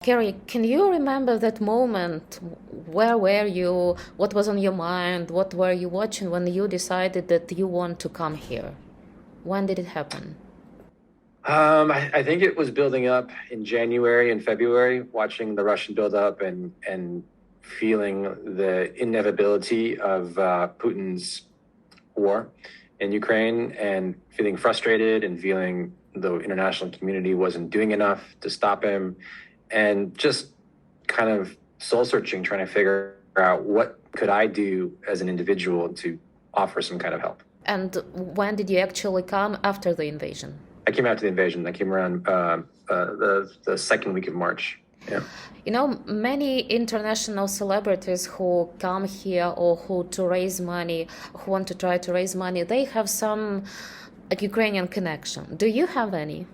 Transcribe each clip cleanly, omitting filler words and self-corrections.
Cary, can you remember that moment? Where were you? What was on your mind? What were you watching when you decided that you want to come here? When did it happen? I think it was building up in January and February, watching the Russian buildup and feeling the inevitability of Putin's war in Ukraine, and feeling frustrated and feeling the international community wasn't doing enough to stop him, and just kind of soul searching, trying to figure out what could I do as an individual to offer some kind of help. And when did you actually come after the invasion? I came after the invasion. I came around the second week of March. Yeah. You know, many international celebrities who come here or who to raise money, who want to try to raise money, they have some like Ukrainian connection. Do you have any?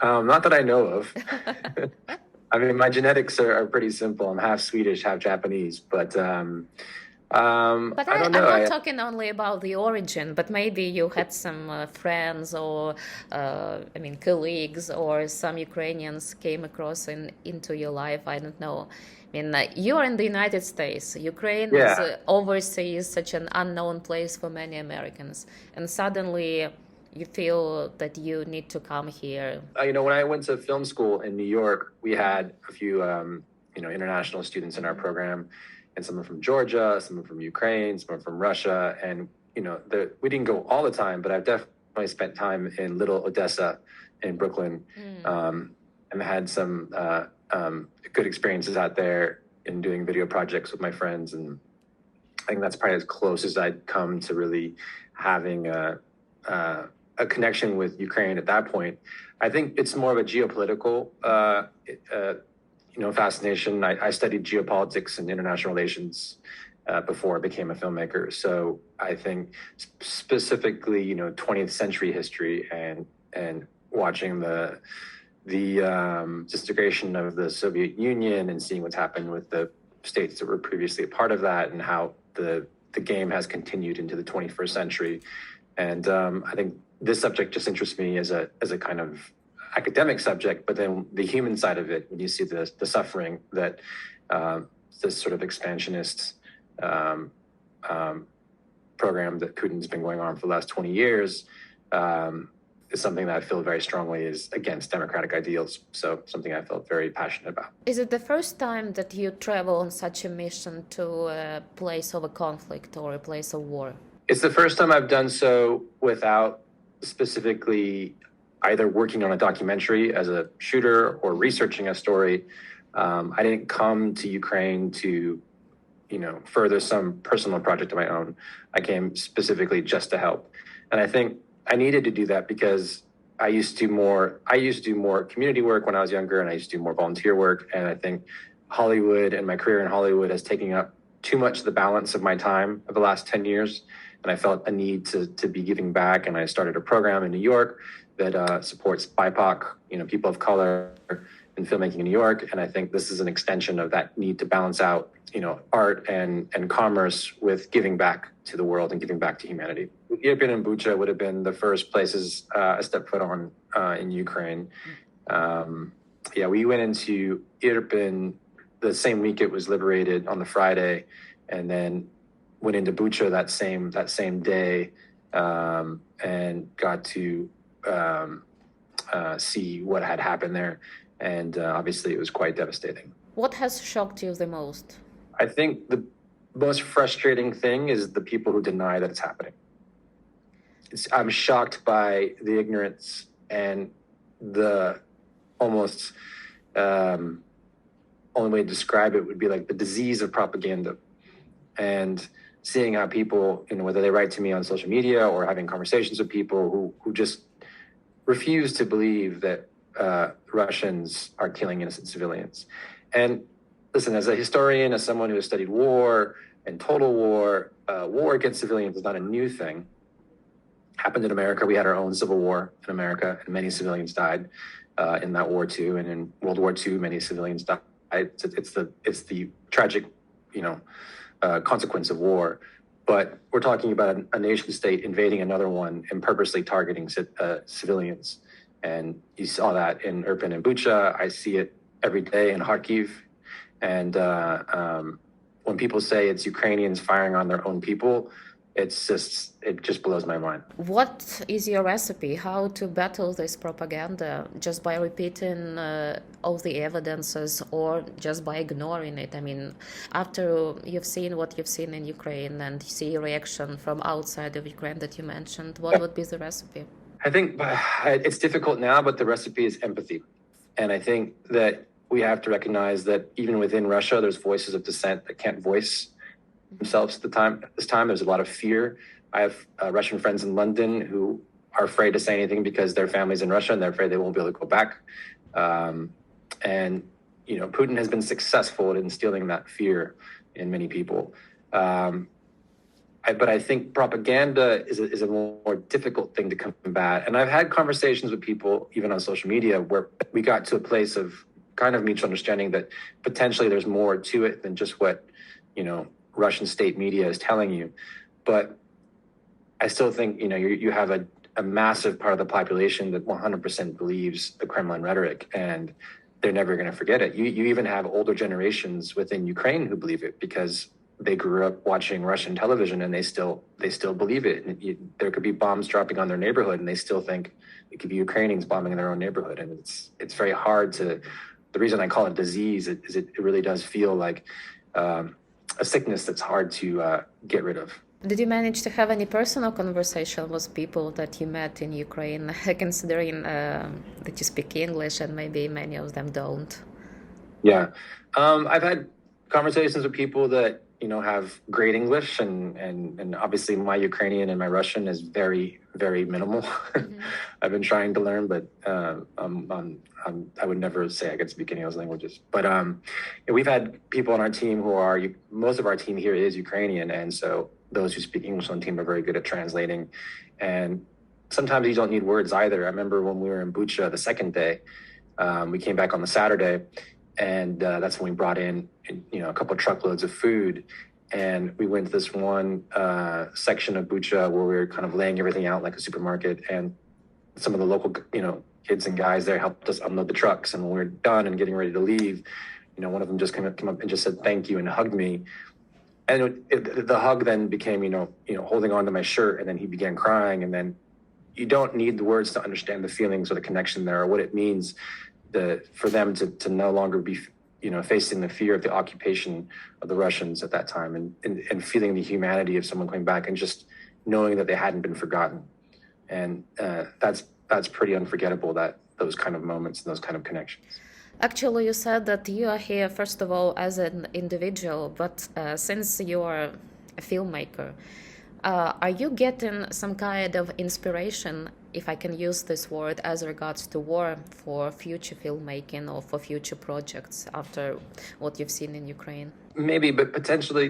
Not that I know of. I mean, my genetics are pretty simple. I'm half Swedish, half Japanese, but But I don't know. I'm not talking only about the origin, but maybe you had some friends or, colleagues or some Ukrainians came across into your life. I don't know. I mean, you're in the United States. Ukraine is overseas, such an unknown place for many Americans. And suddenly you feel that you need to come here. When I went to film school in New York, we had a few, international students in our program. And some are from Georgia, some are from Ukraine, some are from Russia. And, we didn't go all the time, but I've definitely spent time in Little Odessa in Brooklyn, and had some good experiences out there in doing video projects with my friends. And I think that's probably as close as I'd come to really having a connection with Ukraine at that point. I think it's more of a geopolitical fascination. I studied geopolitics and international relations before I became a filmmaker. So I think specifically, 20th century history and watching the disintegration of the Soviet Union and seeing what's happened with the states that were previously a part of that, and how the game has continued into the 21st century. And I think this subject just interests me as a kind of academic subject, but then the human side of it, when you see the suffering that this sort of expansionist program that Putin's been going on for the last 20 years is something that I feel very strongly is against democratic ideals. So something I felt very passionate about. Is it the first time that you travel on such a mission to a place of a conflict or a place of war? It's the first time I've done so without specifically either working on a documentary as a shooter or researching a story. I didn't come to Ukraine to, further some personal project of my own. I came specifically just to help. And I think I needed to do that because I used to do more community work when I was younger, and I used to do more volunteer work. And I think Hollywood and my career in Hollywood has taken up too much of the balance of my time of the last 10 years. And I felt a need to be giving back. And I started a program in New York that supports BIPOC, people of color in filmmaking in New York. And I think this is an extension of that need to balance out, art and commerce with giving back to the world and giving back to humanity. Irpin and Bucha would have been the first places I stepped foot on in Ukraine. We went into Irpin the same week it was liberated on the Friday, and then went into Bucha that same day, and got to see what had happened there. And obviously it was quite devastating. What has shocked you the most? I think the most frustrating thing is the people who deny that it's happening. I'm shocked by the ignorance and the almost only way to describe it would be like the disease of propaganda. And seeing how people, whether they write to me on social media or having conversations with people who just refuse to believe that Russians are killing innocent civilians. And listen, as a historian, as someone who has studied war and total war, war against civilians is not a new thing. Happened in America. We had our own civil war in America, and many civilians died in that war too. And in World War II, many civilians died. It's the tragic, consequence of war. But we're talking about a nation state invading another one and purposely targeting civilians. And you saw that in Irpin and Bucha. I see it every day in Kharkiv. And when people say it's Ukrainians firing on their own people, it just blows my mind. What is your recipe? How to battle this propaganda? Just by repeating all the evidences, or just by ignoring it? I mean, after you've seen what you've seen in Ukraine and see reaction from outside of Ukraine that you mentioned, what would be the recipe? I think it's difficult now, but the recipe is empathy. And I think that we have to recognize that even within Russia, there's voices of dissent that can't voice themselves at this time. There's a lot of fear. I have Russian friends in London who are afraid to say anything because their family's in Russia and they're afraid they won't be able to go back. And Putin has been successful at instilling that fear in many people. But I think propaganda is a more difficult thing to combat. And I've had conversations with people, even on social media, where we got to a place of kind of mutual understanding that potentially there's more to it than just what Russian state media is telling you. But I still think you have a massive part of the population that 100% believes the Kremlin rhetoric, and they're never going to forget it. You even have older generations within Ukraine who believe it because they grew up watching Russian television, and they still believe it. And there could be bombs dropping on their neighborhood, and they still think it could be Ukrainians bombing in their own neighborhood. And it's very hard to. The reason I call it disease is it really does feel like a sickness that's hard to get rid of. Did you manage to have any personal conversation with people that you met in Ukraine, considering that you speak English and maybe many of them don't? Yeah. I've had conversations with people that have great English, and obviously my Ukrainian and my Russian is very, very minimal. Mm-hmm. I've been trying to learn, but I would never say I could speak any of those languages. But we've had people on our team most of our team here is Ukrainian, and so those who speak English on the team are very good at translating. And sometimes you don't need words either. I remember when we were in Bucha the second day, we came back on the Saturday, and that's when we brought in a couple of truckloads of food, and we went to this one section of Bucha where we were kind of laying everything out like a supermarket, and some of the local kids and guys there helped us unload the trucks. And when we were done and getting ready to leave, one of them just came up and just said thank you and hugged me. And the hug then became holding on to my shirt, and then he began crying. And then you don't need the words to understand the feelings or the connection there, or what it means for them to no longer be facing the fear of the occupation of the Russians at that time, and feeling the humanity of someone coming back, and just knowing that they hadn't been forgotten. And that's pretty unforgettable, that those kind of moments and those kind of connections. Actually, you said that you are here, first of all, as an individual, but since you are a filmmaker, are you getting some kind of inspiration, if I can use this word, as regards to war, for future filmmaking or for future projects after what you've seen in Ukraine? Maybe, but potentially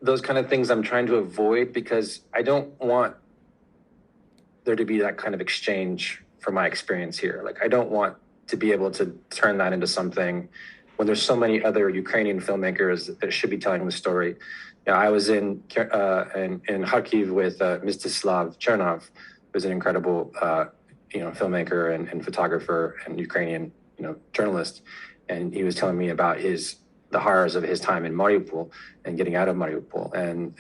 those kind of things I'm trying to avoid, because I don't want there to be that kind of exchange from my experience here. Like, I don't want to be able to turn that into something when there's so many other Ukrainian filmmakers that should be telling the story. I was in Kharkiv with Mstislav Chernov, who's an incredible filmmaker and photographer and Ukrainian journalist, and he was telling me about the horrors of his time in Mariupol and getting out of Mariupol, and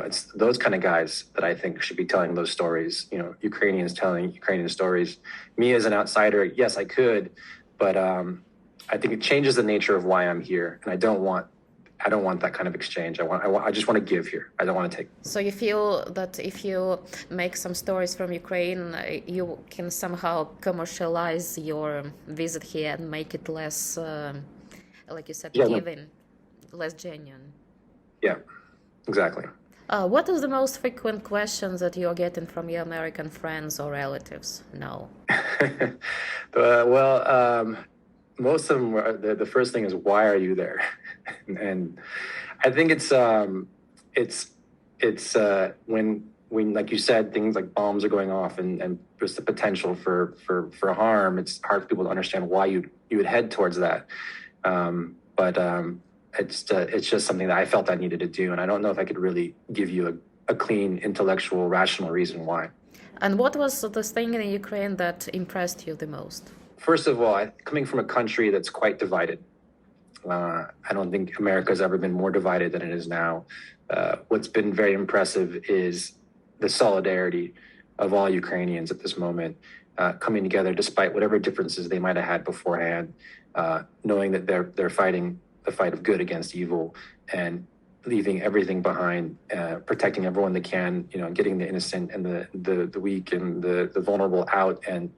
it's those kind of guys that I think should be telling those stories. Ukrainians telling Ukrainian stories. Me as an outsider, yes, I could, but I think it changes the nature of why I'm here, and I don't want that kind of exchange. I just want to give here. I don't want to take. So you feel that if you make some stories from Ukraine, you can somehow commercialize your visit here and make it less, like you said, giving, less genuine. Yeah, exactly. What are the most frequent questions that you're getting from your American friends or relatives now? Most of them, the first thing is, why are you there? And I think it's when, like you said, things like bombs are going off and there's the potential for harm. It's hard for people to understand why you would head towards that. But it's just something that I felt I needed to do, and I don't know if I could really give you a clean, intellectual, rational reason why. And what was the thing in Ukraine that impressed you the most? first of all, coming from a country that's quite divided, I don't think America's ever been more divided than it is now. What's been very impressive is the solidarity of all Ukrainians at this moment, coming together despite whatever differences they might have had beforehand, knowing that they're fighting the fight of good against evil and leaving everything behind, protecting everyone they can, getting the innocent and the weak and the vulnerable out, and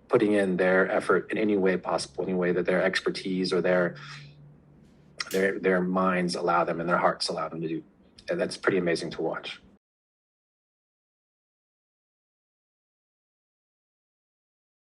putting in their effort in any way possible, any way that their expertise or their minds allow them and their hearts allow them to do. And that's pretty amazing to watch.